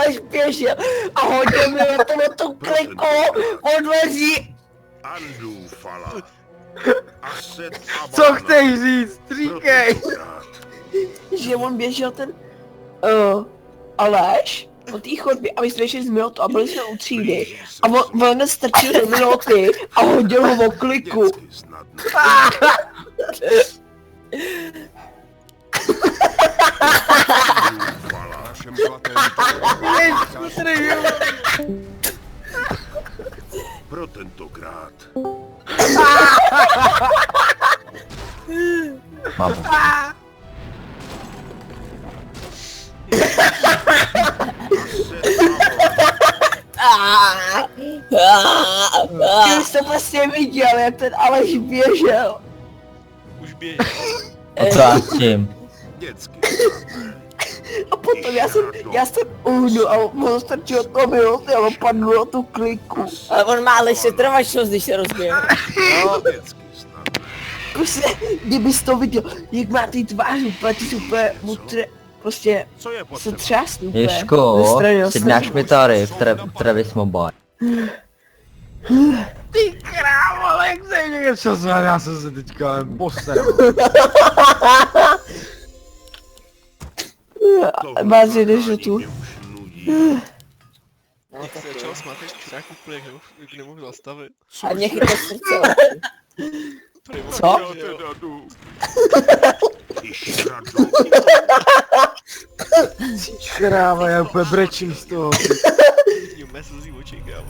Aleš běžel a hodil mi na tu kliku od dveří. Co chceš říct? Říkej! Že on běžel ten... Aleš od té chodby a my jsme šli z Milotu a byli jsme u třídy. A on strčil do Miloty a hodil ho o kliku. Pro tentokrát. Mám. Ty jsi to prostě viděl, jak ten Aleš běžel. Už běží. A co já s tím? Dětsky. A potom já jsem uhnul a on strčil to Miloty a on padl na tu kliku. Ale on má ale setrvačnost, když se rozběhl. No, dětsky snad. Prostě, kdybys to viděl, jak má ty tvář úplně, ty super, prostě Co je se potřeba? třásl úplně. Ježko, Zestranil si se. dáš mi tady v Travis Mobile. Ty krávo, jak se někde čas, já jsem se teďka jen poseral. Bázi jdeš do tu. Mě už nudí. Jak se začal smát, jak čurák úplně jak nemohl zastavit. A mě chytlo srdce. Primo, Co? že jo. Teda jdu. Ty šradu. Krávo, já úplně brečím z toho. Vidím mé slzí v očích, kámo.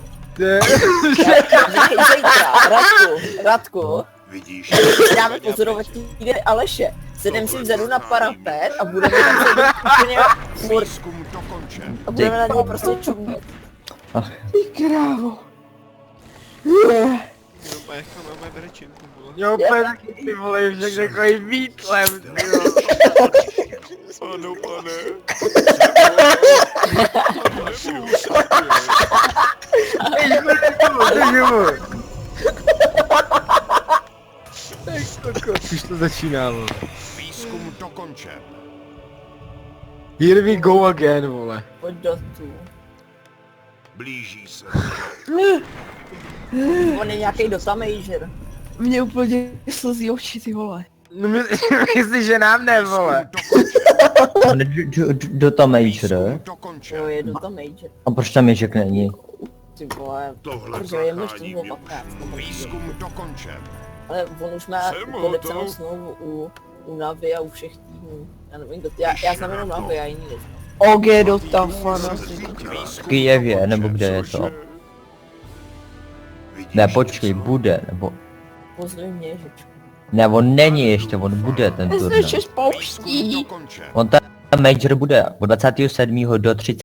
Radku, Vidíš? dáme pozorovat týden Aleše. Sedem si vzadu na parapet a budeme tam sedět úplně furt. Výzkum dokončen. A budeme na něj prostě čumět. Ty krávo. Jenom a jak to máme brečím, ty vole. Já úplně taky ty vole, že takový výtlem, ty vole. Ano, pane. Už to začíná, vole. Výzkum dokončen. Here we go again, vole. Pojď do tu. Blíží se. On je nějaký dotamager. Mě úplně slzí oči, ty vole. No myslíš, že nám ne, vole. On je do toho major. Jo, Dokončen. je dotamager. A proč tam Ježek není? Ty vole, Tohle protože je zachráním množství mě 15. už. Výzkum dokončen. Ale on už má Jsem podepsanou hotov. smlouvu u Navy a u všech týmů. Já nevím, já znám jenom Navy, já jiný neznám. OG do Tafana. V Kyjevě, nebo kde je to? Vidíš, Ne, počkej, co? bude, nebo... Pozdravuj mě, Ježičku. Ne, on není ještě, on bude ten Jsme turnaj. ještě spouští. Dokončen. On ten major bude od 27. do 30.